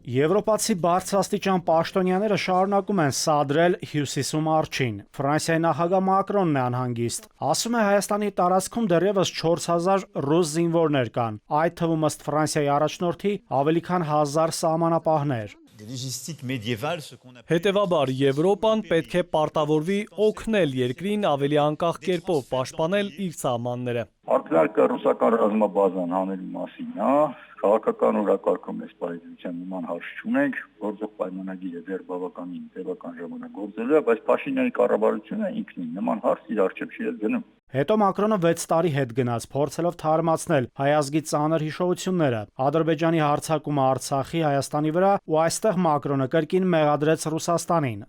Եվրոպացի բարձրաստիճան պաշտոնյաները շարունակում են սադրել հյուսիսում արջին։ Ֆրանսիայի նախագահ Մակրոնն է անհանգիստ։ Ասում է Հայաստանի տարածքում դեռևս 4000 ռուս զինվորներ կան, այդ թվում ըստ Ֆրանսիայի առաջնորդի ավելի քան 1000 սահմանապահներ։ Հետևաբար Եվրոպան պետք է պարտավորվի օգնել երկրին ավելի անկախ կերպով պաշտպանել իր սահմանները։ Ակնարկը ռուսական ռազմաբազան հանելու մասին, քաղաքական օրակարգում այս պայմանության նման հարց չունենք, գործող պայմանագիրը դեռ բավականին տևական ժամանակ գործելու է, բայց Փաշինյանի կառավարությունը ինքնին նման հարց իր առջև չի գնում։ Հետո Մակրոնը 6 տարի հետ գնաց, փորձելով թարմացնել հայ ազգի ծանր հիշողությունները, Ադրբեջանի հարձակումը Արցախի, Հայաստանի վրա ու այստեղ Մակրոնը կրկին մեղադրեց Ռուսաստանին։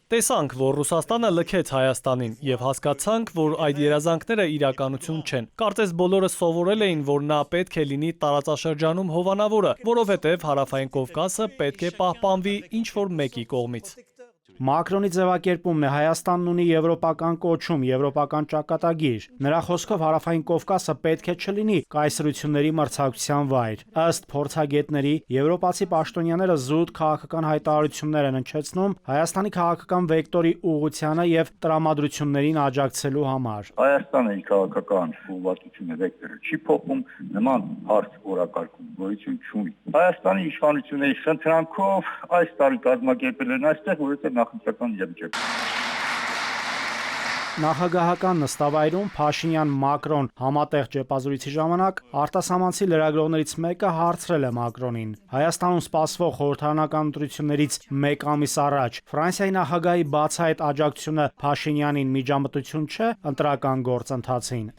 Տեսանք, որ Ռուսաստանը լքեց Հայաստանին եւ հասկացանք, որ այդ երազանքները իրականություն չեն։ Կարծես բոլորը սովորել էին, որ նա պետք է լինի տարածաշրջանում հովանավորը, որովհետեւ Հարավային Կովկասը պետք է պահպանվի ինչ-որ մեկի կողմից։ Մակրոնի ձևակերպումն է Հայաստանն ունի եվրոպական կոչում, եվրոպական ճակատագիր։ Նրա խոսքով Հարավային Կովկասը պետք է չլինի կայսրությունների մրցակցության վայր։ Ըստ փորձագետների, եվրոպացի պաշտոնյաները զուտ քաղաքական հայտարարություններ են հնչեցնում Հայաստանի քաղաքական վեկտորի ուղղությանը եւ տրամադրություններին աջակցելու համար։ Հայաստանը իր քաղաքական ուղղվածությունը վեկտորը չի փոխում, նման հարց օրակարգում գոյություն չունի։ Հայաստանի իշխանությունների խնդրանքով այս տարի կազմակերպել են այստեղ, որովհետեւ նախընտրական իրավիճակ։ Նախագահական նստավայրում Փաշինյան-Մակրոն համատեղ ճեպազրույցի ժամանակ արտասահմանցի լրագրողներից մեկը հարցրել է Մակրոնին. Հայաստանում սպասվող խորհրդարանական ընտրություններից մեկ ամիս առաջ Ֆրանսիայի նախագահի բացահայտ աջակցությունը Փաշինյանին միջամտություն չէ ընտրական գործընթացին։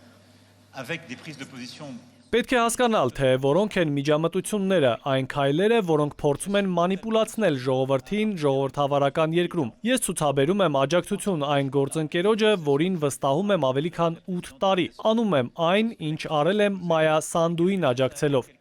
Պետք է հասկանալ, թե որոնք են միջամտությունները, այն քայլերը, որոնք փորձում են մանիպուլացնել ժողովրդին ժողովրդավարական երկրում։ Ես ցուցաբերում եմ աջակցություն այն գործընկերոջը, որին վստահում եմ ավելի քան 8 տարի։ Անում եմ այն, ինչ արել եմ Մայա Սանդուին աջակցելով։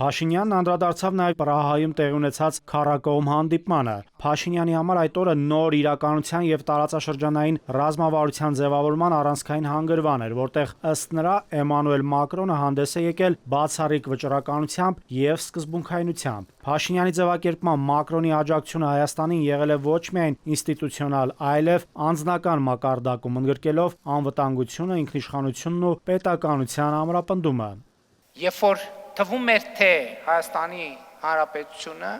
Փաշինյանն անդրադարձավ նաև Պրահայում տեղի ունեցած քառակողմ հանդիպմանը։ Փաշինյանի համար այդ օրը նոր իրականության եւ տարածաշրջանային ռազմավարության ձևավորման առանցքային հանգրվան էր, որտեղ ըստ նրա Էմանուել Մակրոնը հանդես է եկել բացառիկ վճռականությամբ եւ սկզբունքայնությամբ։ Փաշինյանի ձևակերպման Մակրոնի աջակցությունը Հայաստանին եղել է ոչ միայն ինստիտուցիոնալ, այլև անձնական մակարդակում, ընդգրկելով անվտանգությունը, ինքնիշխանությունն ու պետականության ամրապնդումը։ Թվում էր, թե Հայաստանի Հանրապետությունը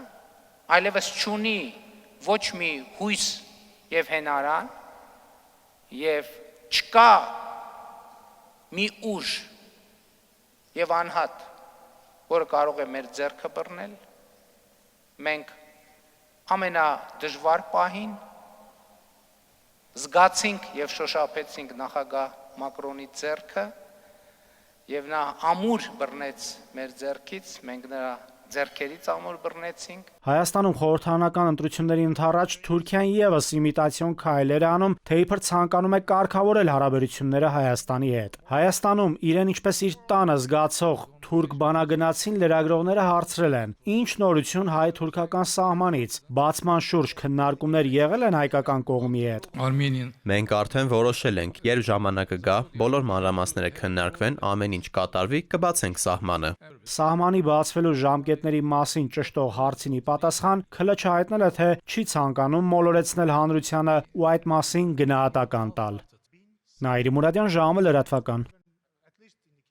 այլևս չունի ոչ մի հույս եւ հենարան եւ չկա մի ուժ եւ անհատ, որը կարող է մեր ձեռքը բռնել։ Մենք ամենադժվար պահին զգացինք եւ շոշափեցինք նախագահ Մակրոնի ձեռքը եւ նա ամուր բռնեց մեր ձեռքից, մենք նրա ձեռքերից ամուր բռնեցինք։ Հայաստանում խորհրդարանական ընտրությունների ընդառաջ Թուրքիան եւս իմիտացիոն քայլեր է անում, թե իբր ցանկանում է կարգավորել հարաբերությունները Հայաստանի հետ։ Հայաստանում իրեն ինչպես իր տանը զգացող թուրք բանագնացին լրագրողները հարցրել են. Ինչ նորություն հայ-թուրքական սահմանից, բացման շուրջ քննարկումներ եղել են հայկական կողմի հետ։ Մենք արդեն որոշել ենք, երբ ժամանակը գա, բոլոր մանրամասները քննարկվեն, ամեն ինչ կատարվի, կբացենք սահմանը։ Սահմանի բացվելու ժամկետների մասին ճշտող հարցին ի պատասխան ՔԼՉ հայտնել է, թե չի ցանկանում մոլորեցնել հանրությանը ու այդ մասին գնահատական տալ։ Նաիրի Մուրադյան, ժամը լրատվական։